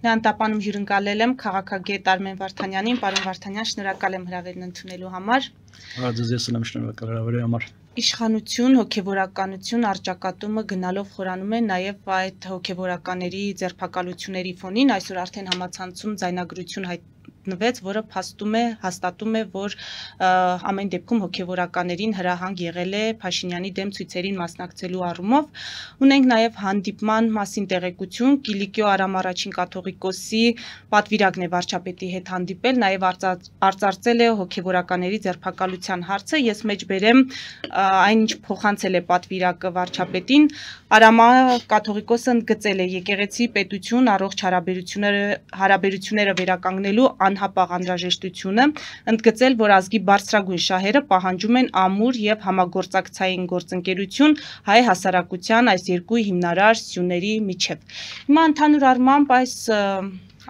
Նանտապանում հյուրընկալել եմ քաղաքագետ Արմեն Վարդանյանին, պարոն Վարդանյան, շնորհակալ եմ հրավերն ընդունելու համար։ Ձեզ ես եմ շնորհակալ հրավերի համար։ Իշխանություն, հոգևորականություն, առճակատումը գնալով խորանում է նաև այդ հոգևորականների ձերբակալությունների ֆոնին, այսօր արդեն համացանցում ձայնագրություն հայտնվեց, որը հաստատում է, որ ամեն դեպքում հոգևորականներին հրահանգ եղել է Փաշինյանի դեմ ցույցերին մասնակցելու առումով։ Ունենք նաև հանդիպման մասին տեղեկություն, Կիլիկիո Արամ առաջին կաթողիկոսի պատվիրակն է վարչապետի հետ հանդիպել, նաև արծարծել է հոգևորականների ձերբակալության հարցը։ Ես մեջ բերեմ այնինչ փոխանցել է պատվիրակը վարչապետին, Արամա կաթողիկոսը ընդգծել է եկեղեցի պետություն առողջ հարաբերությունները վերականգնելու անհապաղ անհրաժեշտությունը, ընդգծել, որ ազգի բարձրագույն շահերը պահանջում են ամուր եւ համագործակցային գործընկերություն հայ հասարակության այս երկու հիմնարար սյուների միջև։ Հիմա ընդհանուր առմամբ այս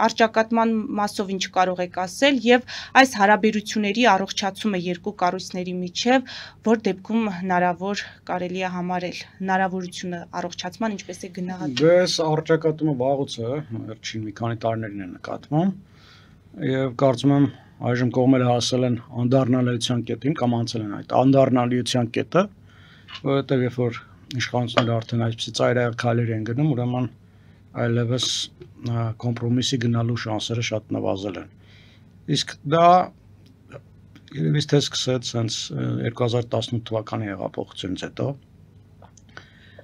առճակատման մասով ինչ կարող եք ասել եւ այս հարաբերությունների առողջացումը երկու կառույցների միջև, որ դեպքում հնարավոր կարելի է համարել հնարավորությունը առողջացման ինչպես է գնահատում։ Այս առճակատումը վաղուց է, վերջին մի քանի տարիներին է նկատվում եւ կարծում եմ այժմ կողմերը հասել են անդառնալիության կետին կամ անցել են այդ անդառնալիության կետը, որովհետեւ երբ որ իշխանությունները արդեն այսպիսի ծայրահեղ քայլեր են գնում, ուրեմն այլևս կոմպրոմիսի գնալու շանսերը շատ նվազել են։ Իսկ դա երևի թե սկսեց հենց 2018 թվականի հեղափոխությունից հետո։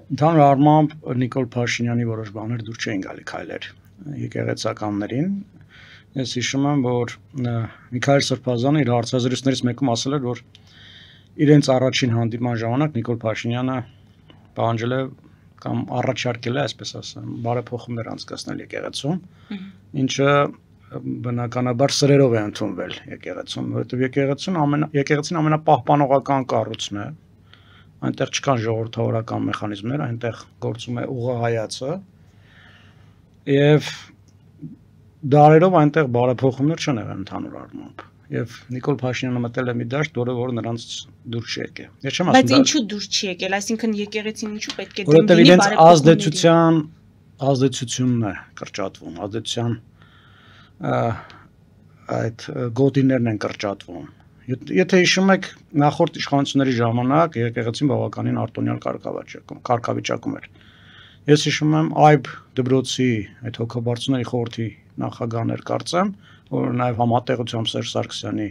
Ընդհանուր առմամբ Նիկոլ Փաշինյանի որոշ բաներ դուր չէին գալի քայլեր եկեղեցականներին։ Ես հիշում եմ, որ Միքայել Սրբազանը իր հարցազրույցներից մեկում ասել էր, որ իրենց առաջին հանդիպման ժամանակ Նիկոլ Փաշինյանը պահանջել է կամ առաջարկել է, այսպես ասեմ, բարեփոխումներ անցկացնել եկեղեցում, ինչը բնականաբար սրերով է ընդունվել եկեղեցում, որովհետև եկեղեցին ամենապահպանողական կառույցն է, այնտեղ չկան ժողովրդավորական մեխանիզմներ, այնտեղ գործում է ուղղահայացը, եւ դարերով այնտեղ բարեփոխումներ չեն եղել ընդհանուր առմամբ։ Եվ Նիկոլ Փաշինյանը մտել է մի դաշտ, որը նրանց դուր չի եկել։ Ես չեմ ասում, բայց ինչու դուր չի եկել, այսինքն եկեղեցին ինչու պետք է դիմի բարեփոխումների։ Ազդեցությունն է կրճատվում, ազդեցության այդ գոտիներն են կրճատվում։ Եթե հիշում եք, նախորդ իշխանությունների ժամանակ եկեղեցին բավականին արտոնյալ կարգավիճակում էր։ Ես հիշում եմ Այբ դպրոցի այդ հոգաբարձուների խորհրդի նախագահներ կարծեմ, որ նաև համատեղությամբ Սերժ Սարգսյանի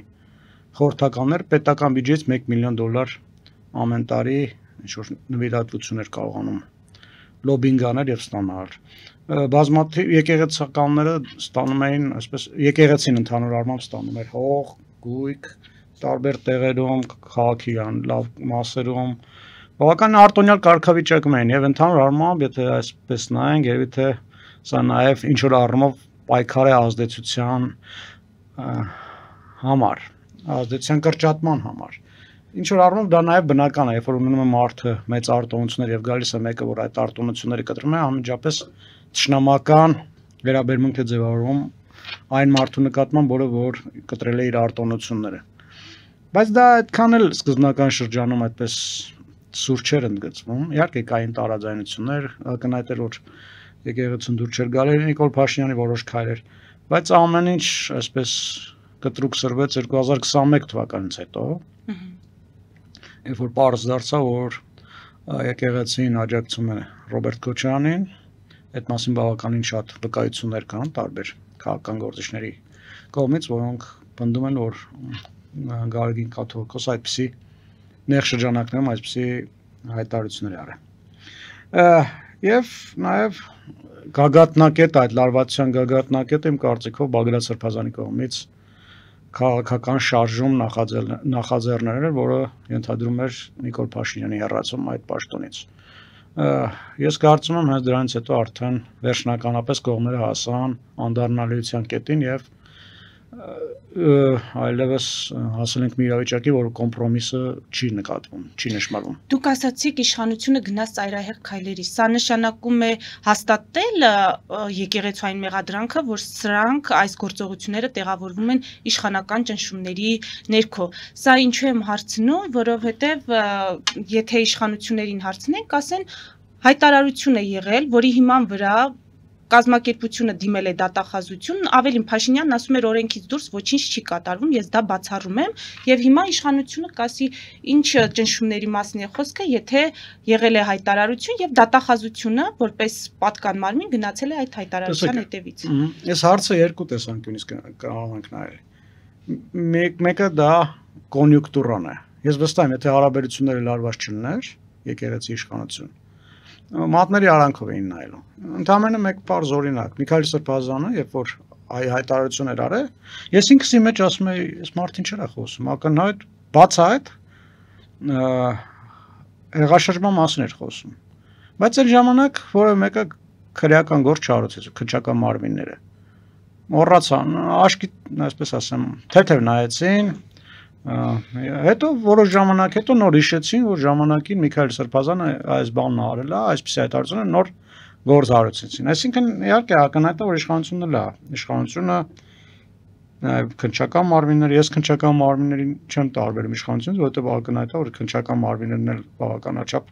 խորհրդականներ պետական բյուջեից $1 միլիոն ամեն տարի ինչ-որ նվիրատվություններ կարողանում լոբինգ անել եւ ստանալ։ Բազմաթիվ եկեղեցականները ստանում էին, այսպես եկեղեցին ընդհանուր առմամբ ստանում էր հող, գույք, տարբեր տեղերում, քաղաքի լավ մասերում, բավական արտոնյալ կարգավիճակում էին եւ ընդհանուր առմամբ, եթե այսպես նայենք, երևի թե սա նաեւ ինչ որ առումով պայքար է ազդեցության համար, ազդեցության կրճատման համար։ Ինչ որ առումով դա նաև բնական է, երբ որ ունենում է մարդը մեծ արտոնություններ եւ գալիս է մեկը, որ այդ արտոնությունները կտրում է, անմիջապես ճշնամական վերաբերմունք է ձևավորվում այն մարդու նկատմամբ, որ կտրել է իր արտոնությունները։ Բայց դա այդքան էլ սկզբնական շրջանում այդպես սուր չէր ընդգծվում։ Իհարկե կային տարաձայնություններ, ակնհայտ էր, որ եկեղեցին դուր չէր գալի Նիկոլ Փաշինյանի որոշ քայլեր, բայց ամեն ինչ այսպես կտրուկ սրվեց 2021 թվականից հետո։ Երբ որ պարզ դարձավ, որ եկեղեցին աջակցում է Ռոբերտ Քոչարյանին, այդ մասին բավականին շատ վկայություններ կան տարբեր քաղաքական գործիչների կողմից, որոնք պնդում են, որ Գարեգին կաթողիկոս այդպիսի նեղ շրջանակներում այսպիսի հայտարարություններ արել։ Եվ նաև գագաթնակետ, այդ լարվածության գագաթնակետը իմ կարծիքով Բագրատ Սրբազանի կողմից քաղաքական շարժում նախաձեռնել էր, որը ենթադրում էր Նիկոլ Փաշինյանի հեռացում այդ պաշտոնից։ Ես կարծում եմ հենց դրանից հետո արդեն վերջնականապես կողմերը հասան անդառնալիության կետին եւ այլևս հասել ենք մի իրավիճակի, որ կոմպրոմիսը չի նկատվում, չի նշмарվում։ Դուք ասացիք իշխանությունը գնաց ծայրահեղ քայլերի։ Սա նշանակում է հաստատել եկեղեցու այն մեղադրանքը, որ սրանք այս գործողությունները տեղավորվում են իշխանական ճնշումների ներքո։ Սա ինչու եմ հարցնում, որովհետև եթե իշխանություններին հարցնենք, ասեն հայտարարություն է եղել, որի հիման վրա կազմակերպությունը դիմել է դատախազություն, ավելին Փաշինյանն ասում էր օրենքից դուրս ոչինչ չի կատարվում, ես դա բացառում եմ, եւ հիմա իշխանությունը կասի ինչ ճնշումների մասին է խոսքը, եթե եղել է հայտարարություն եւ դատախազությունը որպես պատկան մարմին գնացել է այդ հայտարարության հետևից։ Այս հարցը երկու տեսանկյունից կարող ենք նայել։ Մեկը դա կոնյունկտուրան է։ Ես վստահ եմ, եթե հարաբերությունները լարված չլիներ, եկեղեցի իշխանություն, մատների արանքով էին նայելու։ Ընդամենը մեկ պարզ օրինակ, Միքայել Սրբազանը, երբ որ հայտարարություն էր արել, ես ինքս իմ մեջ ասում եի, այս մարդին չէր խոսում, ակնհայտ բացահայտ հեղաշրջման մասին էր խոսում։ Բայց այդ ժամանակ որևէ մեկը քրեական գործ չարուցեց, քննչական մարմինները մոռացան, աշկի, այսպես ասեմ, թեթև նայեցին, հետո որոշ ժամանակ հետո նոր հիշեցին, որ ժամանակին Միքայել Սրբազանը այս բանն արել է, այսպես հայտարարությունը նոր գործ արեցին։ Այսինքն իհարկե ակնհայտ է, որ իշխանությունը լա, իշխանությունը քննչական մարմինները, ես քննչական մարմիններին չեմ տարբերում իշխանությունից, որովհետև ակնհայտ է, որ քննչական մարմիններն էլ բավականաչափ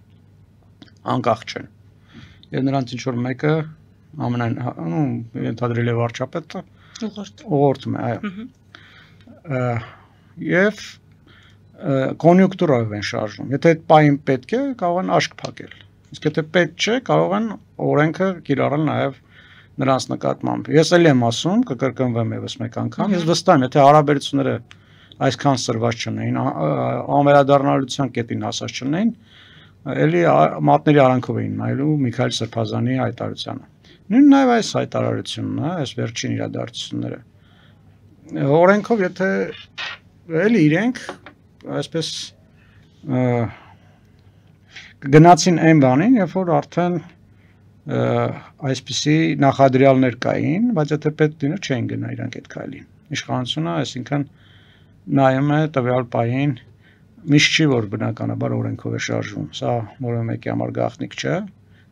անկախ չեն։ Եվ նրանց ինչ որ մեկը ամենայն ընդհանրել է վարչապետը ուղղորդում է, այո։ Եվ կոնյունկտուրով են շարժվում։ Եթե այդ պահին պետք է, կարող են աշկ փակել։ Իսկ եթե պետք չէ, կարող են օրենքը կիրառել նաև նրանց նկատմամբ։ Ես էլ եմ ասում, կկրկնվեմ եւս մեկ անգամ, ես վստահ եմ, եթե հարաբերությունները այսքան սրված չունեին, անվերադառնալիության կետին հասած չունեին, էլի մատների արանքով էին նայելու Միքայել Սրբազանի հայտարարությանը։ Նույն նաև այս հայտարարությունն է, այս վերջին իրադարձությունները։ Օրենքով եթե էլի իրենք այսպես գնացին այն բանին, երբ որ արդեն այսպիսի նախադրյալներ կային, բայց եթե պետք լիներ չէին գնա իրանք այդ քայլին։ Իշխանությունը, այսինքն նայում է տվյալ պահին, միշտ չի որ բնականաբար օրենքով է շարժվում։ Սա որևէ մեկի համար գաղտնիք չէ,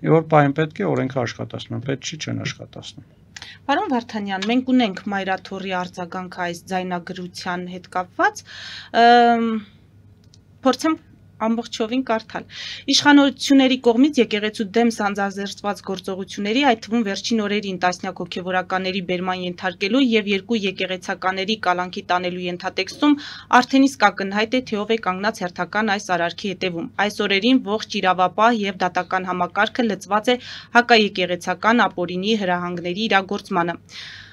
եւ որ պահին պետք է օրենքը աշխատացնում, պետք չի չեն աշխատացնում։ Պարոն Վարդանյան, մենք ունենք Մայրաթորի արձագանքը այս ձայնագրության հետ կապված, փորձեմ ամբողջովին կարդալ։ Իշխանությունների կողմից եկեղեցու դեմ սանձազերծված գործողությունների, այդ թվում վերջին օրերին տասնյակ հոգևորականների բերման ենթարկելու եւ երկու եկեղեցականների կալանքի տանելու ենթատեքստում արդեն իսկ ակնհայտ է, թե ով է կանգնած հերթական այս արարքի հետևում։ Այս օրերին ողջ իրավապահ եւ դատական համակարգը լծված է հակաեկեղեցական ապօրինի հրահանգների իրագործմանը։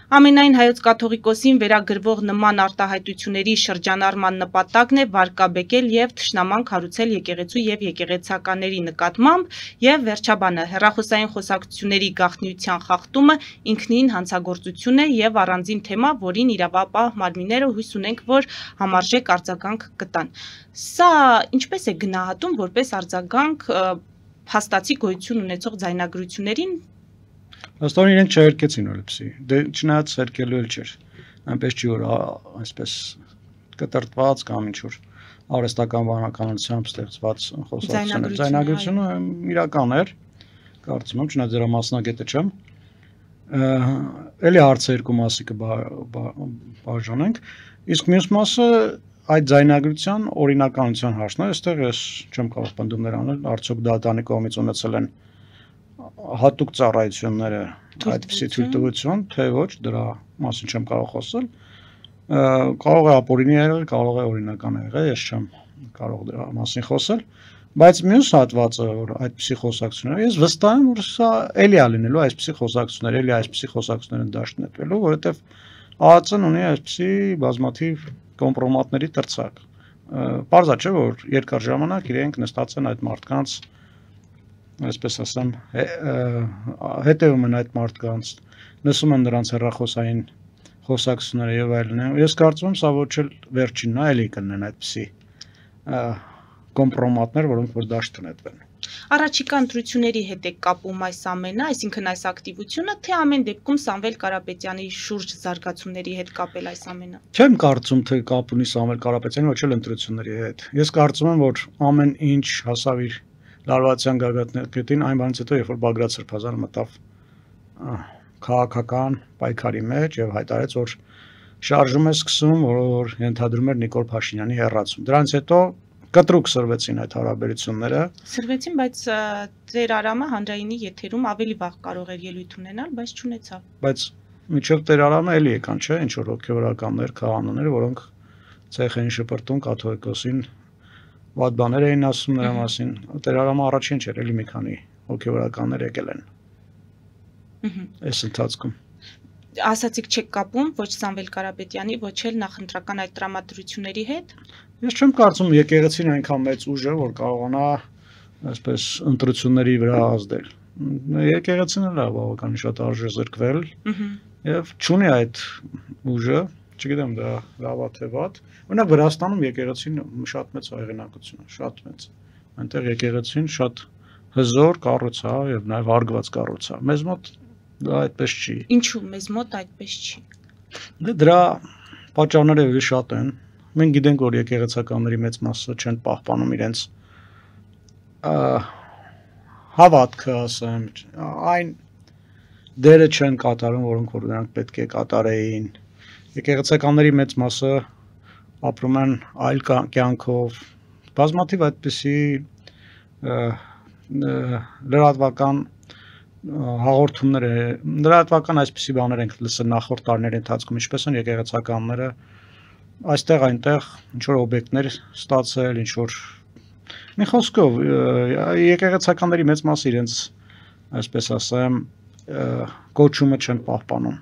Ամենայն հայոց կաթողիկոսին վերագրվող նման արտահայտությունների շրջանառման նպատակն է վարկաբեկել եւ թշնամանք հարուցել եկեղեցու եւ եկեղեցականների նկատմամբ եւ վերջաբանը հեռախոսային խոսակցությունների գաղտնիության խախտումը ինքնին հանցագործություն է եւ առանձին թեմա, որին իրավապահ մարմինները հույս ունենք, որ համարժեք արձագանք կտան։ Սա ինչպես է գնահատում որպես արձագանք փաստացի գոյություն ունեցող ձայնագրություններին։ Աստորին իրենք չհերկեցին օրիպսի, դե չնայած հերկելու էլ չէր, այնպես չի որ այսպես կտրտված կամ ինչ-որ արհեստական բանականությամբ ստեղծված խոսակցությունը, ձայնագրությունը իրական էր, կարծում եմ, չնայած դրա մասնագետը չեմ, էլի հարցը երկու մասի կբաժանենք, իսկ մյուս մասը այդ ձայնագրության օրինականության հարցն է, այստեղ ես չեմ կարող պնդումներ անել, արդյոք դատանի կողմից ունեցել են հատուկ ծառայությունները այդպիսի թույլտվություն, թե ոչ, դրա մասին չեմ կարող խոսել, կարող է ապօրինի եղել, կարող է օրինական եղել, ես չեմ կարող դրա մասին խոսել, բայց մյուս հատվածը, որ այդպիսի խոսակցությունները, ես վստահ եմ, որ սա էլի է լինելու այսպիսի խոսակցություններ, էլի այսպիսի խոսակցությունները դաշտ նետվելու, որովհետև ԱԱԾ-ն ունի այսպիսի բազմաթիվ կոմպրոմատների տրցակ։ Պարզ է, չէ, որ երկար ժամանակ իրենք նստած են այդ մարդկանց այսպես ասեմ, հետևում են այդ մարդկանց, լսում են նրանց հեռախոսային խոսակցությունները եւ այլն։ Ես կարծում եմ, սա ոչ էլ վերջինն է, էլի կնեն այդպիսի կոմպրոմատներ, որոնք որ դաշտ նետվեն։ Առաջիկա ընտրությունների հետ է կապում այս ամենը, այսինքն այս ակտիվությունը, թե ամեն դեպքում Սամվել Կարապետյանի շուրջ զարգացումների հետ կապել այս ամենը։ Չեմ կարծում, թե կապ ունի Սամվել Կարապետյանի ոչ էլ ընտրությունների հետ։ Ես կարծում եմ, որ ամեն ինչ հասավ իր լարվածության գագաթնակետին այն բանից հետո, երբ որ Բագրատ Սրբազանը մտավ քաղաքական պայքարի մեջ եւ հայտարարեց, որ շարժում է սկսում, որ ենթադրում էր Նիկոլ Փաշինյանի հեռացում։ Դրանից հետո կտրուկ սրվեցին այդ հարաբերությունները։ Սրվեցին, բայց ձեր Արամը հանրայինի եթերում ավելի վաղ կարող էր ելույթ ունենալ, բայց չունեցավ։ Բայց միջով Տեր Արամը էլի եկան, չէ, ինչ որ հոգևորականներ, քահանաներ, որոնք ցեխային շպրտում կաթողիկոսին վատ բաներ էին ասում նրա մասին։ Տեր Արամը առաջին չէր, էլի մի քանի հոգևորականներ եկել են։ Այս ընթացքում Ասացիք չեք կապում ոչ Սամվել Կարապետյանի, ոչ էլ նախընտրական այդ տրամադրությունների հետ։ Ես չեմ կարծում եկեղեցին այնքան մեծ ուժ է, որ կարողանա այսպես ընտրությունների վրա ազդել։ Եկեղեցին էլ է բավականին շատ արժեզրկվել եւ չունի այդ ուժը, չգիտեմ դա լավ է թե վատ։ Օրինակ Վրաստանում եկեղեցին շատ մեծ հեղինակություն է, շատ մեծ։ Այնտեղ եկեղեցին շատ հզոր կառույց է եւ նաեւ հարգված կառույց է։ Մեզ մոտ դա այդպես չի։ Ինչու մեզ մոտ այդպես չի։ Դրա պատճառները ավելի շատ են։ Մենք գիտենք, որ եկեղեցականների մեծ մասը չեն պահպանում իրենց հավատքը, ասեմ, այն դերը չեն կատարում, որոնք որ նրանք պետք է կատարեին։ Եկեղեցականների մեծ մասը ապրում են այլ կյանքով։ Բազմաթիվ այդպիսի լրատվական հաղորդումներ այսպիսի բաներ ենք լսել նախորդ տարիների ընթացքում, ինչպես են եկեղեցականները այստեղ այնտեղ ինչ որ օբյեկտներ ստացել, ինչ որ մի խոսքով եկեղեցականների մեծ մասը իրենց այսպես ասեմ կոչումը չեն պահպանում։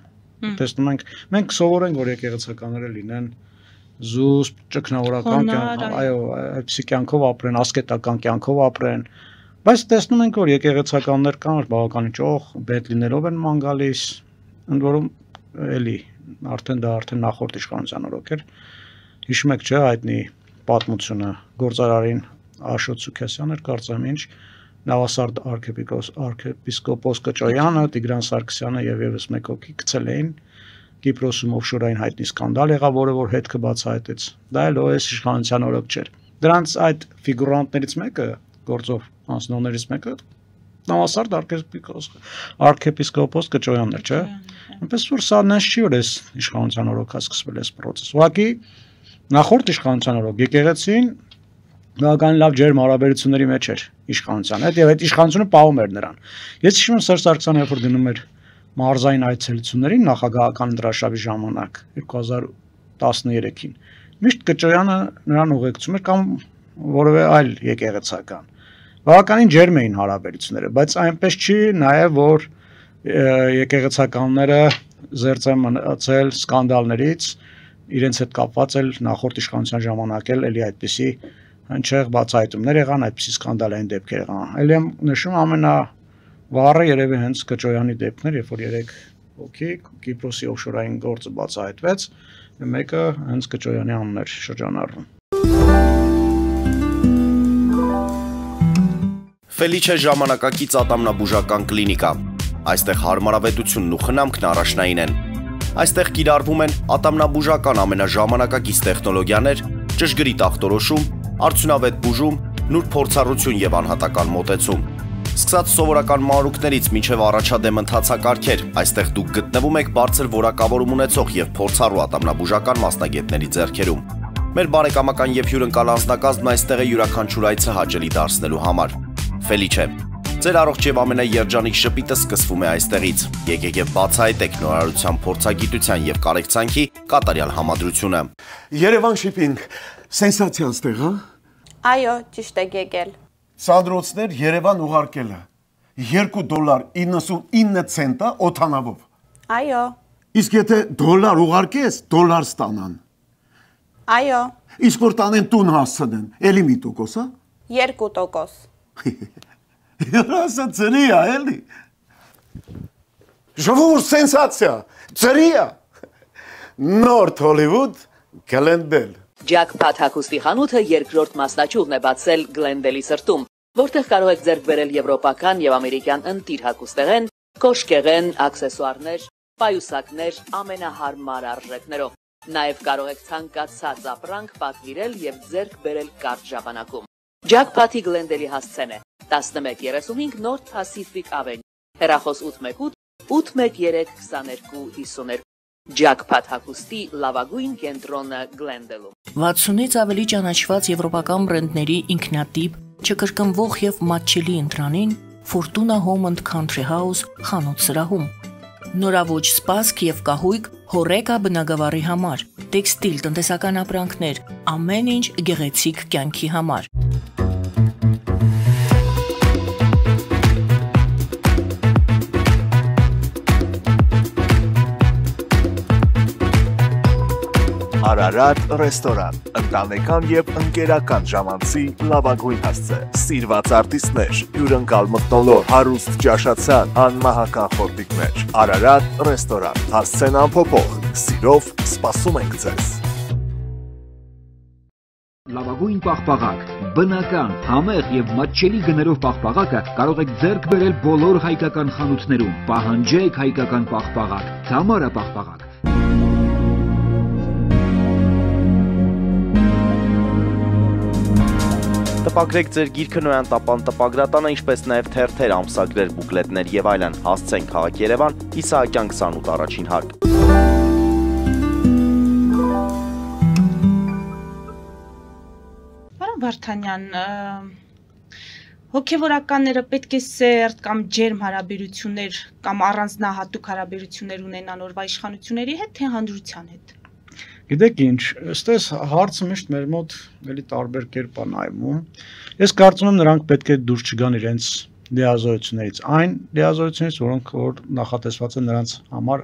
Տեսնում ենք, մենք սովորենք, որ եկեղեցականները լինեն զուսպ, ճգնավորական կյանք, այո, այդպիսի կյանքով ապրեն, ասկետական կյանքով ապրեն, բայց տեսնում ենք, որ եկեղեցականներ կան, բավականին ճոխ, բենտլիներով են ման գալիս, ընդ որում էլի արդեն նախորդ իշխանության օրոք էր։ Հիշում եք, չէ, հայտնի պատմությունը գործարարին Աշոտ Սուքասյանն էր, կարծեմ ինչ, Նավասարդ arczepiskopos Կճոյանը, Տիգրան Սարգսյանը եւ եւս մեկ հոգի գցել էին Կիպրոսում օֆշորային հայտնի սկանդալ եղավ, որը որ հետքը բացահայտեց։ Դա էլ OS իշխանության օրոք չէր։ Դրանց այդ ֆիգուրանտներից մեկը, գործով անձնողներից մեկը Նավասարդ arczepiskopos Կճոյանն էր, չէ։ Այնպես որ սա նենց չի, որ այս իշխանության օրոք է սկսվել այս process։ Ուղղակի նախորդ իշխանության օրոք եկեղեցին բավականին լավ ջերմ հարաբերությունների մեջ էր իշխանության հետ եւ այդ իշխանությունը պահում էր նրան։ Ես հիշում եմ Սերժ Սարգսյանը երբ որ գնում էր մարզային այցելություններին նախագահական դրաշավի ժամանակ 2013-ին միշտ Կճոյանը նրան ուղեկցում էր կամ որևէ այլ եկեղեցական։ Բավականին ջերմ էին հարաբերությունները, բայց այնպես չի նաեւ որ եկեղեցականները զերծ են մնացել սկանդալներից, իրենց հետ կապված էլ նախորդ իշխանության ժամանակ էլ էլի այդպիսի հնչեղ բացահայտումներ եղան, այդպիսի սկանդալային դեպքեր եղան։ Էլ եմ նշում ամենավառը երևի հենց Կճոյանի դեպքն էր, երբ որ 3 հոգի Կիպրոսի օֆշորային գործը բացահայտվեց, մեկը հենց Կճոյանի անունն էր շրջանառվում։ Ֆելիչե ժամանակակից ատամնաբուժական կլինիկա։ Այստեղ հարմարավետությունն ու խնամքն առաջնային են։ Այստեղ կիրառվում են ատամնաբուժական ամենաժամանակակից տեխնոլոգիաներ, ճշգրիտ ախտորոշում, արդյունավետ բուժում, նուրբ փորձառություն եւ անհատական մոտեցում։ Սկսած սովորական մանրուքներից մինչև առաջադեմ ընթացակարգեր, այստեղ դուք գտնվում եք բարձր որակավորում ունեցող եւ փորձառու ատամնաբուժական մասնագետների ձեռքերում։ Մեր բարեկամական եւ հյուրընկալ անձնակազմն այստեղ է յուրաքանչյուր այցը հաճելի դարձնելու համար։ Ֆելիչե, ձեր առողջ եւ ամենաերջանիկ շպիտը սկսվում է այստեղից։ Եկեք եւ բացահայտեք նորարարության, փորձագիտության եւ կարեկցանքի կատարյալ համադրությունը։ Երևան շիփինգ, սենսացիա ստեղ, հա։ Այո, ճիշտ եք եկել։ Սանդրոցներ Երևան ուղարկելը $2.99 օթանավով։ Այո։ Իսկ եթե դոլար ուղարկես, դոլար ստանան։ Այո։ Իսկ որ տանեն տուն հասցնեն, էլի մի տոկոս, հա։ 2%։ Երասա ծրիա, էլի։ Ժողովուրդ սենսացիա, ծրիա։ Նորթ Հոլիվուդ Գլենդել։ Ջաքփաթ հագուստի խանութը երկրորդ մասնաճյուղն է բացել Գլենդելի սրտում, որտեղ կարող եք ձեռք բերել եվրոպական եւ ամերիկյան ընտիր հագուստեղեն, կոշկեղեն, աքսեսուարներ, պայուսակներ ամենահարմար արժեքներով։ Նաեւ կարող եք ցանկացած ապրանք պատվիրել եւ ձեռք բերել կարճ ժամանակում։ Ջաքփաթի Գլենդելի հասցեն է 1135 North Pacific Avenue, հեռախոս 818 813 2252 Ջակփաթ հագուստի լավագույն կենտրոնը Glendale-ում։ 60-ից ավելի ճանաչված եվրոպական բրենդների ինքնատիպ, չկրկնվող եւ մատչելի ընտրանին Fortuna Home and Country House խանութ սրահում։ Նորավոճ սպասք եւ կահույք հորեկա բնագավառի համար, տեքստիլ տնտեսական ապրանքներ, ամեն ինչ գեղեցիկ կյանքի համար։ Արարատ ռեստորան, ընտանեկան եւ ընկերական ժամանցի լավագույն հասցե, սիրված արտիստներ, հյուրընկալ մթնոլորտ, հարուստ ճաշացան, անմահական խորտիկներ, Արարատ ռեստորան, հասցեն անփոփոխ, սիրով սպասում ենք ձեզ։ Լավագույն պաղպաղակ, բնական, համեղ եւ մատչելի գներով պաղպաղակը կարող եք ձեռք բերել բոլոր հայկական խանութներում։ Պահանջեք հայկական պաղպաղակ, Թամարա պաղպաղակ։ Տպագրեք ձեր գիրքը Նոյան տապան տպագրատանը, ինչպես նաև թերթեր, ամսագրեր, բուկլետներ եւ այլն։ Հասցեն քաղաք Երևան, Իսահակյան 28 առաջին հարկ։ Պարոն Վարդանյան, հոգևորականները պետք է սերտ կամ ջերմ հարաբերություններ կամ առանձնահատուկ հարաբերություններ ունենան օրվա իշխանությունների հետ, թե հանրության հետ։ Գիտեք ինչ, ըստես հարցը միշտ մեր մոտ էլի տարբեր կերպ է նայվում։ Ես կարծում եմ նրանք պետք է դուրս չգան իրենց լիազորություններից, այն լիազորությունից, որոնք որ նախատեսված են նրանց համար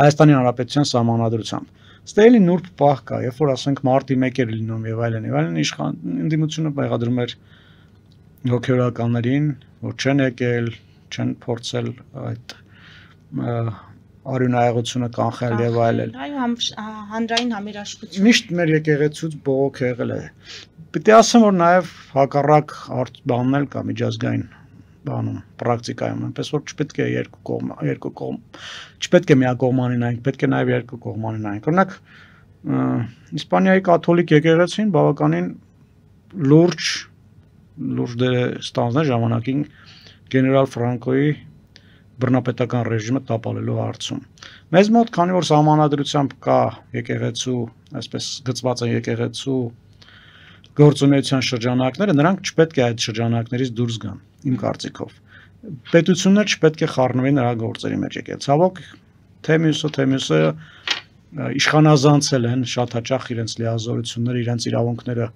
Հայաստանի Հանրապետության սահմանադրությամբ։ Ստե էլի նուրբ պահ կա, երբ որ ասենք մարտի 1 էր լինում եւ այլն, ընդդիմությունը մեղադրում էր հոգևորականներին, որ չեն եկել, չեն փորձել այդ արյունայղությունը կանխել եւ այլն։ Այո, հանրային համերաշխություն։ Միշտ մեր եկեղեցուց բողոք եղել է։ Պիտի ասեմ, որ նաեւ հակառակ բանն էլ կա միջազգային բանում, պրակտիկայում, այնպես որ չպետք է երկու կողմ, չպետք է միակողմանի նայենք, պետք է նաեւ երկու կողմանի նայենք։ Օրինակ, Իսպանիայի կաթոլիկ եկեղեցին բավականին լուրջ դեր ստանձներ ժամանակին գեներալ Ֆրանկոյի բռնապետական ռեժիմը տապալելու հարցում։ Մեզ մոտ, քանի որ սահմանադրությամբ կա եկեղեցու, այսպես գծված են եկեղեցու գործունեության շրջանակները, նրանք չպետք է այդ շրջանակներից դուրս գան, իմ կարծիքով։ Պետություններ չպետք է խառնվեն նրա գործերի մեջ եկել։ Ցավոք, թե մյուսը իշխանազանցել են շատ հաճախ իրենց լիազորությունները, իրենց իրավունքները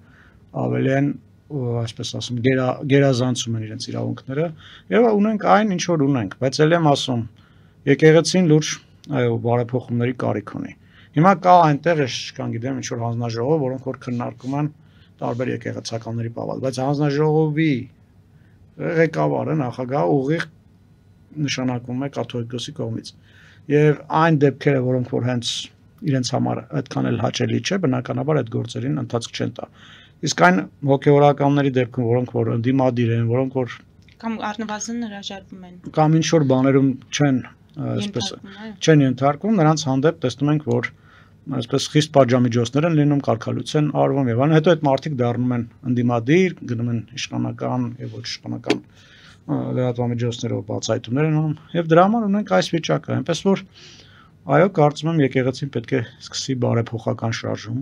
ավելի են այսպես ասում, գերազանցում են իրենց իրավունքները եւ ունենք այն, ինչ որ ունենք, բայց ել եմ ասում, եկեղեցին լուրջ, այո, բարեփոխումների կարիք ունի։ Հիմա կա այնտեղ, ես չկան գիտեմ, ինչ որ հանձնաժողով, որոնք որ քննարկում են տարբեր եկեղեցականների պավալ, բայց հանձնաժողովի ղեկավարը նախագահը ուղիղ նշանակվում է կաթողիկոսի կողմից։ Եվ այն դեպքերը, որոնք որ հենց իրենց համար այդքան էլ հաճելի չէ, բնականաբար այդ գործերին ընթացք չեն տա։ Իսկ այն հոգևորականների դեպքում, որոնք որ ընդդիմադիր են, որոնք որ կամ առնվազն հրաժարվում են, կամ ինչ որ բաներում չեն, այսպես չեն ենթարկվում, նրանց հանդեպ տեսնում ենք, որ այսպես խիստ պատժամիջոցներ են լինում, կարգալուց են արվում եւ այլն, հետո այդ մարդիկ դառնում են ընդդիմադիր, գնում են իշխանական եւ ոչ իշխանական լրատվամիջոցներով բացահայտումներ են անում եւ դրա համար ունենք այս վիճակը, այնպես որ այո, կարծում եմ եկեղեցին պետք է սկսի բարեփոխական շարժում։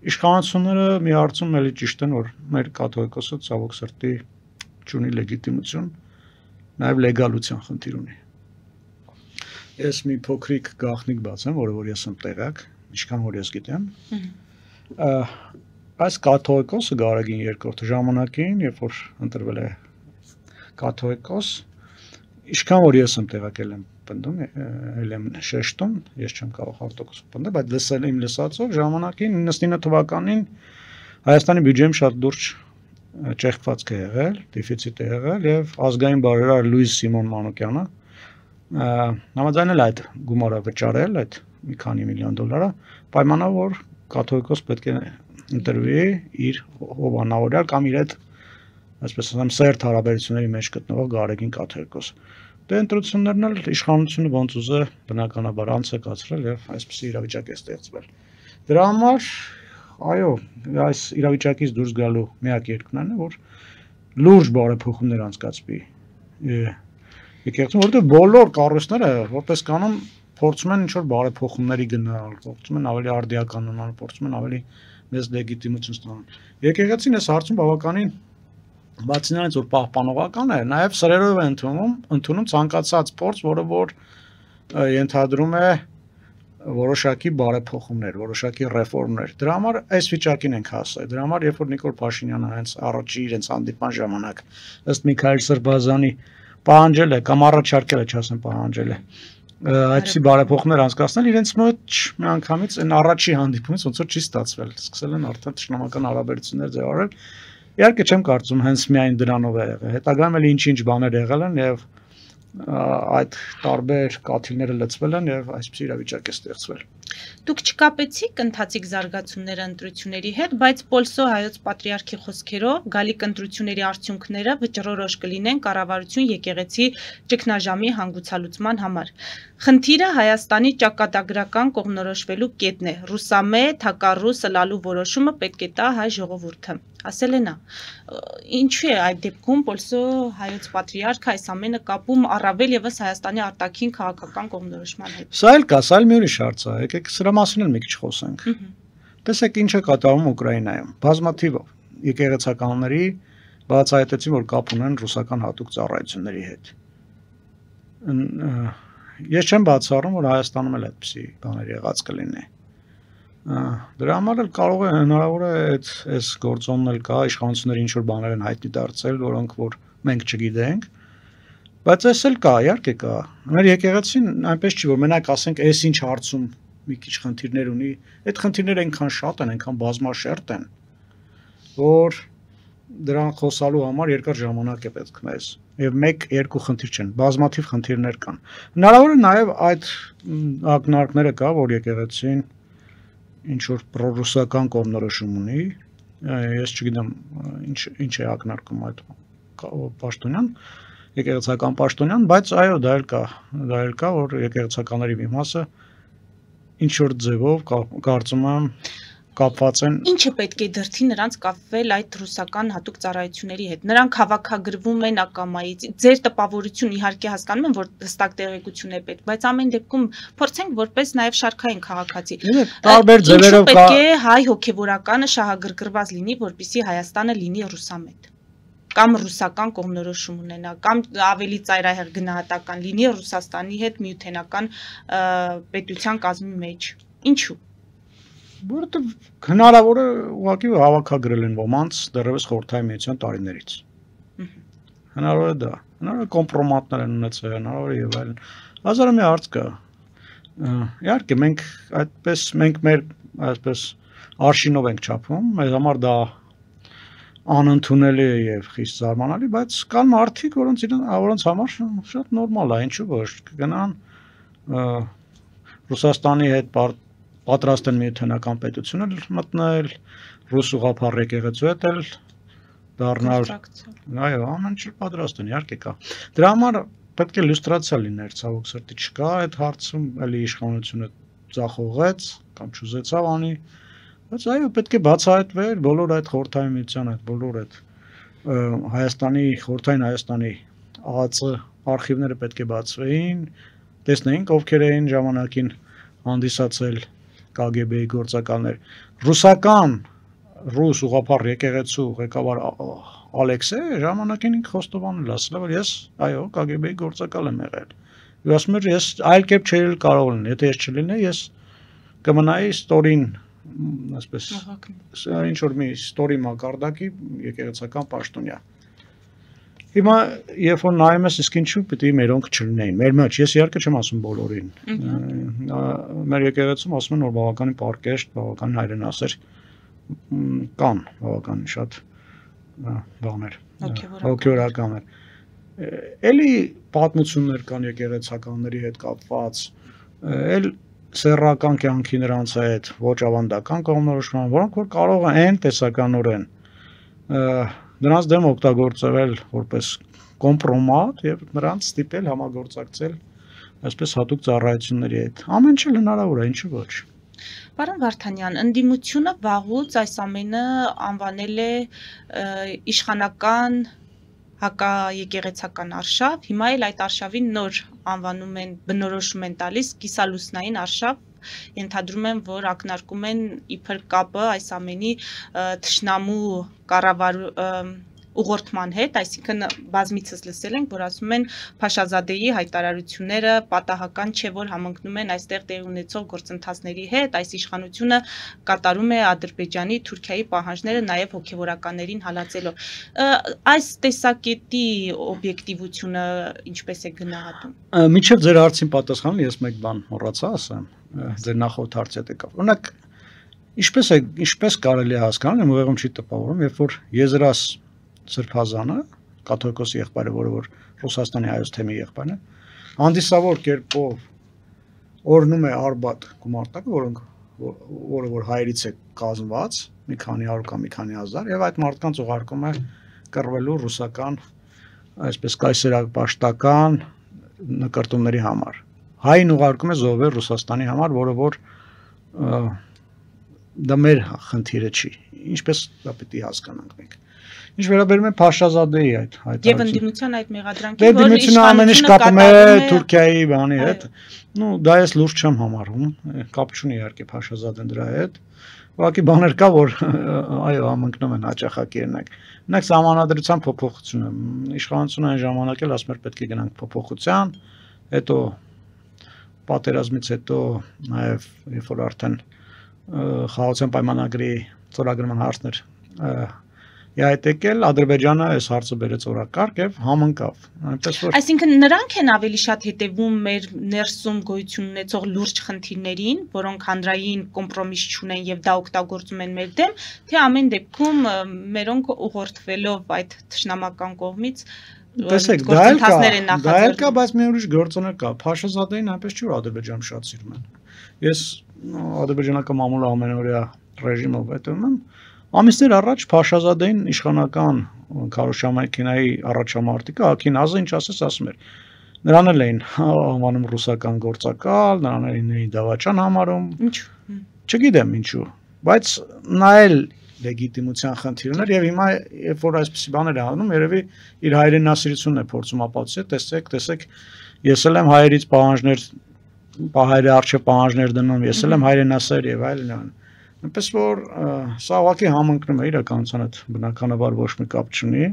Իշխանությունները մի հարցում էլի ճիշտ են, որ մեր կաթողիկոսը ցավոք սրտի չունի լեգիտիմություն, նաև լեգալության խնդիր ունի։ Ես մի փոքրիկ գաղտնիք բացեմ, որը որ ես եմ տեղյակ, ինչքան որ ես գիտեմ։ Այս կաթողիկոսը Գարեգին II ժամանակին, երբ որ ընտրվել է կաթողիկոս, ինչքան որ ես եմ տեղյակել եմ պնդում, էլ եմ շեշտում, ես չեմ կարող արտոկոսով պնդել, բայց իմ լսածով ժամանակին 99 թվականին Հայաստանի բյուջեում շատ լուրջ ճեղքվածք է եղել, դեֆիցիտ է եղել եւ ազգային բարերար Լուիս Սիմոն Մանուկյանը համաձայնել այդ գումարը վճարել, այդ մի քանի միլիոն դոլարը, պայմանով որ կաթողիկոս պետք է ընտրվի իր հովանավորյալ կամ իր այդ, այսպես ասեմ, սերտ հարաբերությունների մեջ գտնվող Գարեգին կաթողիկոս։ Դե ընտրություններն էլ իշխանությունը ոնց ուզե բնականաբար անց է կացրել եւ այսպեսի իրավիճակ է ստեղծվել։ Դրա համար, այո, այս իրավիճակից դուրս գալու միակ երկնն է, որ լուրջ բարեփոխումներ անցկացվի եկեղեցում, որովհետեւ բոլոր կառույցները որպես կանոն փորձում են ինչ-որ բարեփոխումների գնալ, փորձում են ավելի արդիականանալ, փորձում են ավելի մեծ լեգիտիմություն ստանալ։ Եկեղեցին այս հարցում բավականին բացի նրանից որ պահպանողական է, նաև սրերով է ընդունում ցանկացած փորձ, որը որ ենթադրում է որոշակի բարեփոխումներ, որոշակի ռեֆորմներ։ Դրա համար այս վիճակին ենք հասել։ Դրա համար երբ որ Նիկոլ Փաշինյանը հենց առաջի իրենց հանդիպման ժամանակ ըստ Միքայել Սրբազանի պահանջել է կամ առաջարկել է, չասեմ պահանջել է, այդպիսի բարեփոխումներ անցկացնել, իրենց մոտ միանգամից այն առաջի հանդիպումից ոնց որ չի ստացվել։ Սկսել են արդեն ճշնամական հարաբերություններ ձևավորել։ Իհարկե չեմ կարծում հենց միայն դրանով է եղել։ Հետագայում էլ ինչ-ինչ բաներ եղել են եւ այդ տարբեր կաթիլները լցվել են եւ այսպիսի իրավիճակ է ստեղծվել։ Դուք չկապեցիք ընթացիկ զարգացումները ընտրությունների հետ, բայց Պոլսո հայոց պատրիարքի խոսքերով գալիք ընտրությունների արդյունքները վճռորոշ կլինեն կառավարություն եկեղեցի ճգնաժամի հանգուցալուծման համար։ Խնդիրը Հայաստանի ճակատագրական կողմնորոշվելու կետն է։ Ռուսամետ, հակառուս լալու որոշումը պետք է տա հայ ժողովուրդը։ Ասել է նա։ Ինչու է այդ դեպքում Պոլսո հայոց պատրիարքը այս ամենը կապում առավել եւս Հայաստանի արտաքին քաղաքական կողմնորոշման հետ։ Սա էլ կա, սա էլ մի ուրիշ հարց է, եկեք սրա մասին էլ մի քիչ խոսենք։ Տեսեք ինչ է կատարվում Ուկրաինայում։ Բազմաթիվ եկեղեցականների բացահայտեցին, որ կապ ունեն ռուսական հատուկ ծառայությունների հետ։ Ես չեմ բացառում, որ Հայաստանում էլ այդպիսի բաներ եղած կլինի։ Դրա համար էլ կարող է հնարավոր է այս գործոնն էլ կա, իշխանությունները ինչ որ բաներ են հայտնի դարձել, որոնք որ մենք չգիտենք, բայց այս էլ կա, իհարկե կա։ Մեր եկեղեցին այնպես չի, որ մենակ ասենք, այս ինչ հարցում մի քիչ խնդիրներ ունի, այդ խնդիրները այնքան շատ են, այնքան բազմաշերտ են, որ դրան խոսալու համար երկար ժամանակ է պետք մեզ։ Եվ 1-2 խնդիր չեն, բազմաթիվ խնդիրներ կան։ Հնարավոր է նաև այդ ակնարկները կա, որ եկեղեցին ինչ որ պրոռուսական կողմնորոշում ունի, ես չգիտեմ ինչ է ակնարկում այդ պաշտոնյան, եկեղեցական պաշտոնյան, բայց այո, դա էլ կա, որ եկեղեցականների մի մասը ինչ որ ձևով կարծում եմ կապված են։ Ինչը պետք է դրդի նրանց կապվել այդ ռուսական հատուկ ծառայությունների հետ։ Նրանք հավաքագրվում են ակամայից։ Ձեր տպավորություն իհարկե հասկանում եմ, որ հստակ տեղեկություն է պետք, բայց ամեն դեպքում փորձենք որպես նաև շարքային քաղաքացի։ Տարբեր ձևերով կա։ Պետք է հայ հոգևորականը շահագրգռված լինի, որպեսզի Հայաստանը լինի ռուսամետ կամ ռուսական կողմնորոշում ունենա, կամ ավելի ծայրահեղ գնահատական լինի Ռուսաստանի հետ միութենական պետության կազմի մեջ։ Ինչու՞։ Որովհետև հնարավոր է ուղղակի հավաքագրել են ոմանց դեռևս խորհրդային միության տարիներից։ Հնարավոր է դա։ Հնարավոր է կոմպրոմատներ են ունեցել, հնարավոր է եւ այլն։ Հազար մի հարց կա։ Իհարկե մենք մեր այսպես արշինով ենք չափում, մեր համար դա անընդունելի է եւ խիստ զարմանալի, բայց կան մարդիկ, որոնց համար շատ նորմալ է, ինչու ոչ, կգնան Ռուսաստանի հետ պատրաստ են միութենական պետություն մտնել, ռուս ուղղափառ եկեղեցու հետ էլ դառնալ, այո, ամեն ինչ պատրաստ են, իհարկե կա։ Դրա համար պետք է լյուստրացիա լիներ, ցավոք սրտի չկա այդ հարցում, էլի իշխանությունը ձախողեց կամ չուզեցավ անի, բայց այո, պետք է բացահայտվեր բոլոր այդ խորհրդային միության, այդ բոլոր այդ Հայաստանի, խորհրդային Հայաստանի ԱԱԾ արխիվները պետք է բացվեին, տեսնեինք ովքեր էին ժամանակին հանդիսացել KGB-ի գործակալներ։ Ռուսական ռուս ուղղափառ եկեղեցու ղեկավար Ալեքսեյը ժամանակին ինքը խոստովանել ասել, որ ես այո KGB-ի գործակալ եմ եղել։ Ու ասում էր ես այլ կերպ չէի կարող լինել, եթե ես չլինեի, ես կմնայի ստորին, այսպես ինչ որ մի ստորի մակարդակի եկեղեցական պաշտոնյա։ Հիմա երբ որ նայում ես, իսկ ինչու պիտի մերոնք չլինեին։ Մեր մեջ, ես իհարկե չեմ ասում բոլորին։ Մեր եկեղեցում ասում են, որ բավականին պարկեշտ, բավականին հայրենասեր կան բավականին շատ բաներ, հոգևորականներ։ Էլի պատմություններ կան եկեղեցականների հետ կապված, էլ սեռական կյանքի նրանց հետ, ոչ ավանդական կողմնորոշման, որոնք որ կարող են այն տեսականորեն նրանց դեմ օգտագործվել որպես կոմպրոմատ եւ նրանց ստիպել համագործակցել այսպես հատուկ ծառայությունների հետ։ Ամեն ինչ հնարավոր է, ինչու ոչ։ Պարոն Վարդանյան, ընդդիմությունը վաղուց այս ամենը անվանել է իշխանական հակաեկեղեցական արշավ, հիմա էլ այդ արշավին նոր անվանում են, բնորոշում են տալիս կիսալուսնային արշավ, ենթադրում են, որ ակնարկում են իբր կապը այս ամենի թշնամու ուղղորդման հետ, այսինքն բազմիցս լսել ենք, որ ասում են Փաշազադեի հայտարարությունները պատահական չէ, որ համընկնում են այստեղ տեղի ունեցող գործընթացների հետ, այս իշխանությունը կատարում է Ադրբեջանի, Թուրքիայի պահանջները նաև հոգևորականներին հալածելով։ Այս տեսակետի օբյեկտիվությունը ինչպես է գնահատում։ Մինչև ձեր հարցին պատասխանը ես մեկ բան մոռացա ասեմ, ձեր նախորդ հարցի հետ եկավ։ Օրինակ, ինչպես կարելի է հասկանալ, ուղեղում չի տպավորում, երբ որ Եզրաս Սրբազանը, կաթողիկոս եղբայրը, որ Ռուսաստանի հայոց թեմի եղբայրն է, հանդիսավոր կերպով օրնում է Արբաթ գումարտակը, որը որ հայերից է կազմված, մի քանի 100 կամ մի քանի հազար, եւ այդ մարդկանց ուղարկում է կռվելու ռուսական, այսպես կայսերապաշտական նկարտումների համար։ Հային ուղարկում է զոհվել Ռուսաստանի համար, որը որ դա մեր խնդիրը չի։ Ինչպես դա պետք է հասկանանք մենք։ Ինչ վերաբերում է Փաշազադեի այդ հայտարարությունը։ Եվ ընդդիմության այդ մեղադրանքին, որ իշխանությունը ամեն ինչ կապում է Թուրքիայի բանի հետ, նու դա ես լուրջ չեմ համարում, կապ չունի իհարկե Փաշազադեն դրա հետ։ Ուղղակի բաներ կա, որ այո, համընկնում են հաճախակերնակ։ Օրինակ սահմանադրության փոփոխությունը, իշխանությունը այն ժամանակ էլ ասում էր պետք է գնանք փոփոխության, հետո պատերազմից հետո նաև երբ որ արդեն խաղաղության պայմանագրի ծորագրման հարցներ Այդ եկել Ադրբեջանը այս հարցը բերեց օրակարգ եւ համընկավ։ Այսինքն նրանք են ավելի շատ հետևում մեր ներսում գոյություն ունեցող լուրջ խնդիրներին, որոնք հանրային կոմպրոմիս չունեն եւ դա օգտագործում են մեր դեմ, թե ամեն դեպքում մերոնք ուղղորդվելով այդ թշնամական կողմից Տեսեք, դա էլ կա, բայց մի ուրիշ գործոներ կա։ Փաշազադեին այնպես չի որ Ադրբեջանում շատ սիրում են։ Ես ադրբեջանական մամուլը ամենօրյա ռեժիմով հետևում եմ։ Ամիսներ առաջ Փաշազադեին իշխանական քարոշչամեքենայի առաջամարտիկը Աքինազը ինչ ասում էր։ Նրան էլ էին անվանում ռուսական գործակալ, նրան էին դավաճան համարում։ Ինչու։ Չգիտեմ ինչու, բայց նա էլ լեգիտիմության խնդիր ուներ եւ հիմա երբ որ այսպիսի բաներ անում, երևի իր հայրենասիրությունն է փորձում ապացուցել, տեսեք, ես էլ եմ հայերից պահանջներ, հայերի արժե պահանջներ դնում, ես էլ եմ հայրենասեր եւ այլն։ Այնպես որ սա ուղղակի համընկնում է իրականության հետ բնականաբար ոչ մի կապ չունի,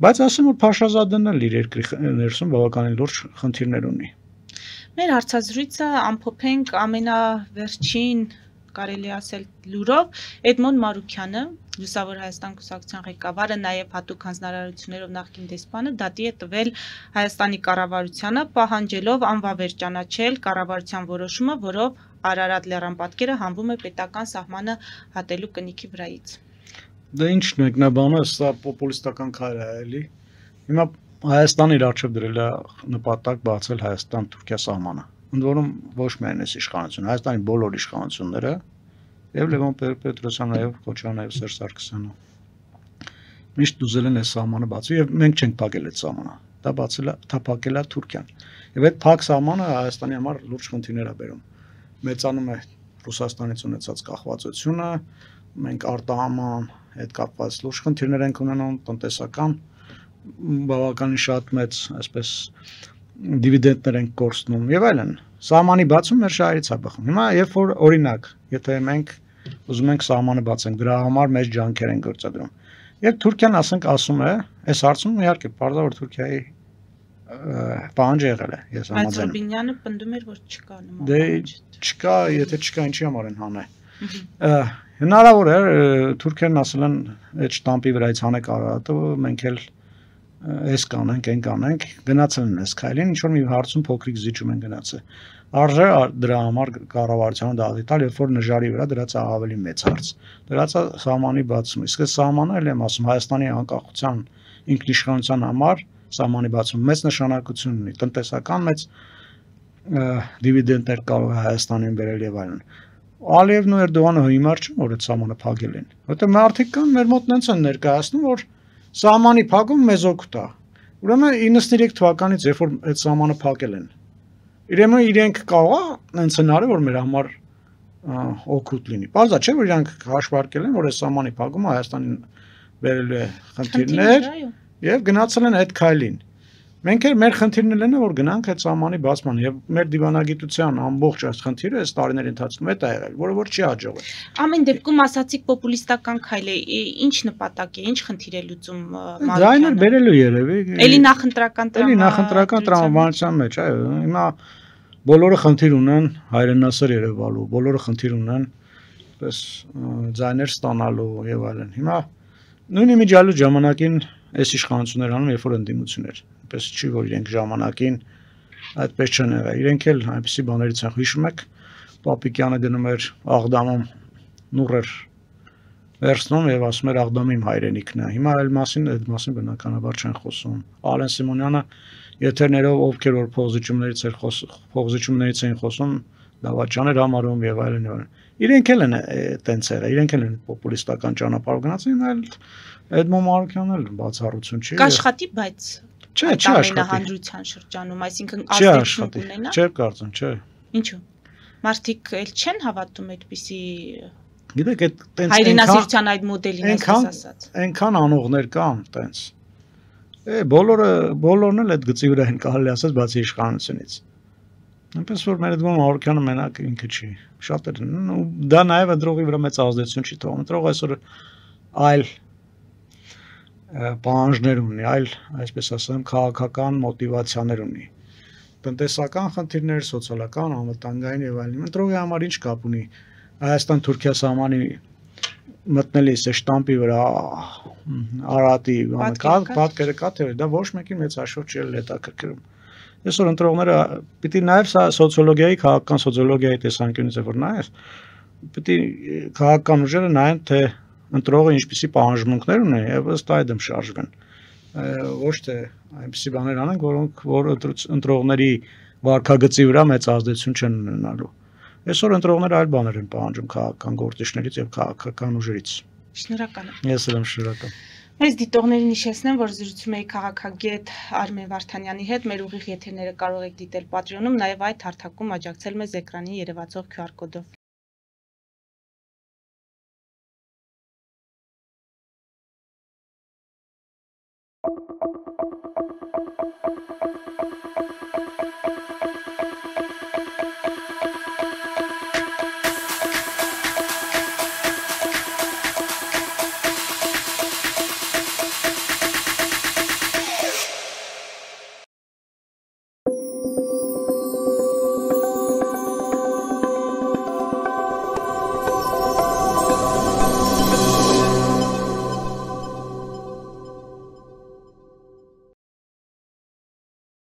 բայց ասեմ որ Փաշազադեն էլ իր երկրի ներսում բավականին լուրջ խնդիրներ ունի։ Մեր հարցազրույցը ամփոփենք ամենավերջին կարելի ասել լուրով Էդմոն Մարուքյանը, Լուսավոր Հայաստան կուսակցության ղեկավարը, նաև հատուկ հանձնարարություններով նախկին դեսպանը դատի է տվել Հայաստանի կառավարությանը, պահանջելով անվավեր ճանաչել կառավարության որոշումը, որով Արարատ լեռան պատկերը հանվում է պետական սահմանը հատելու կնիքի վրայից։ Դա ինչ մեկնաբանը, սա պոպուլիստական քայլ է, էլի։ Հիմա Հայաստանը իր առջև դրել է նպատակ բացել Հայաստան-Թուրքիա սահմանը։ Ընդ որում ոչ միայն այս իշխանությունը, Հայաստանի բոլոր իշխանությունները եւ Լևոն Պետրոսյանը եւ Քոչարյանը եւ Սերժ Սարգսյանը միշտ ուզել են այս սահմանը բացել եւ մենք չենք փակել այդ սահմանը։ Դա բացել է, փակել է Թուրքիան։ Եվ այդ փակ սահմանը Հայաստանի համար լուրջ խնդիրներ է բերում։ Մեծանում է Ռուսաստանից ունեցած կախվածությունը, մենք արտահանման հետ կապված լուրջ խնդիրներ ենք ունենում, տնտեսական բավականին շատ մեծ, այսպես դիվիդենդներ ենք կորցնում եւ այլն։ Սահմանի բացում մեր շահերից է բխում։ Հիմա երբ որ օրինակ, եթե մենք ուզում ենք սահմանը բացենք, դրա համար մեծ ջանքեր են գործադրում։ Երբ Թուրքիան ասում է, այս հարցում իհարկե բարձր Թուրքիայի պահանջ եղել է, ես համաձայն եմ։ Բայց Ռուբինյանը պնդում էր, որ չկա նման։ Դե չկա, եթե չկա, ինչի համար են հանե։ Հնարավոր է Թուրքերն ասել են այդ շտամպի վրայից հանեք Արարատը, մենք էլ այս կանենք, այն կանենք, գնացել են այս քայլին, ինչ որ մի հարցում փոքրիկ զիջում են գնացել։ Արժե դրա համար կառավարությանը դատի տալ, երբ որ նժարի վրա դրած է ավելի մեծ հարց։ Դրած է սահմանի բացումը։ Իսկ այս սահմանը էլ եմ ասում Հայաստանի անկախության ինքնիշխանության համար սահմանի բացումը մեծ նշանակություն ունի, տնտեսական մեծ դիվիդենդներ կարող է Հայաստանին բերել եւ այլն։ Ալիևն ու Էրդողանը հիմար չեն, որ այդ սահմանը փակել են։ Որտեղ մարդիկ կան մեր մոտ նենց են ներկայացնում, որ սահմանի փակում մեզ օգուտ է։ Ուրեմն 93 թվականից երբ որ այդ սահմանը փակել են, իրենք կարող է նենց հնարել, որ մեր համար օգուտ լինի։ Բարձա չէ, որ իրանք հաշվարկել են, որ այս սահմանի փակումը Հայաստանին բերելու է խնդիրներ, եւ գնացել են այդ քայլին։ Մենք էլ մեր խնդիրն են, որ գնանք այդ սահմանի բացման եւ մեր դիվանագիտության ամբողջ այս խնդիրը այս տարիների ընթացքում է եղել, որը չի հաջողվել։ Ամեն դեպքում ասացիք պոպուլիստական քայլ է, ինչ նպատակ է, ինչ խնդիր է լուծում Դա այն բերելու երևի։ Էլի նախընտրական տրամաբանության մեջ, այո, հիմա բոլորը խնդիր ունեն հայրենասեր երևալու, բոլորը խնդիր ունեն պես ձայներ ստանալու եւ այլն։ Հիմա նույն իմիջիալու ժամանակին այս իշխանություններ անում, երբ որ ընդդիմություններ, պես չի որ իրենք ժամանակին այդպես չեն եղել։ Իրենք էլ այնպեսի բաներից են, հիշում եք, Պապիկյանը դնում էր Աղդամում նուռեր վերցնում եւ ասում էր Աղդամի իմ հայրենիքն է։ Հիմա այլ այդ մասին բնականաբար չեն խոսում։ Ալեն Սիմոնյանը եթերներով ովքեր որ փողզիչումներից էին խոսում, դավաճաներ համարում եւ այլն եւ այլն։ Իրենք էլ են տենց եղել, իրենք էլ են պոպուլիստական ճանապարհով գնացին, այլ Էդմոն Մարուկյանն էլ բացառություն չի։ Կաշխատի, բայց Չէ, աշխատի։ Հանրության շրջանում, այսինքն ազդեցություն կունենա։ Չէ, կարծում, չէ։ Ինչու։ Մարդիկ էլ չեն հավատում այդպիսի Գիտեք, այդ տենց հայրենասիրության այդ մոդելին ասած։ Այնքան անողներ կան տենց։ Բոլորն էլ այդ գծի վրա են կարելի ասած բացի իշխանությունից։ Այնպես որ մեր դեպքում Մարուկյանը մենակ ինքը չի։ Շատ է դա նաև ընտրողի վրա մեծ ազդեցություն չի թողում։ Ընտրողը այսօր այլ պահանջներ ունի, այլ, այսպես ասեմ, քաղաքական մոտիվացիաներ ունի։ Տնտեսական խնդիրներ, սոցիալական, անվտանգային եւ այլն։ Ընտրողի համար ինչ կապ ունի Հայաստան-Թուրքիա սահմանի մտնելիս է շտամպի վրա Արարատի պատկերը կա թե դա ոչ մեկին մեծ հաշվով չի հետաքրքրում։ Այսօր ընտրողները պիտի նաև սա սոցիոլոգիայի, քաղաքական սոցիոլոգիայի տեսանկյունից է որ նայես, պիտի քաղաքական ուժերը նայեն թե ընտրողը ինչպիսի պահանջմունքներ ունի եւ ըստ այդմ շարժվեն։ Ոչ թե այնպիսի բաներ անեն, որոնք որ ընտրողների վարքագծի վրա մեծ ազդեցություն չեն ունենալու։ Այսօր ընտրողները այլ բաներ են պահանջում քաղաքական գործիչներից եւ քաղաքական ուժերից։ Շնորհակալ եմ։ Ես էլ եմ շնորհակալ։ Այս դիտողներին հիշեցնեմ, որ զրուցում էի քաղաքագետ Արմեն Վարդանյանի հետ, մեր ուղիղ եթերները կարող եք դիտել Patreon-ում, նաև այդ հարթակում աջակցել մեզ էկրանին երևացող QR կոդով։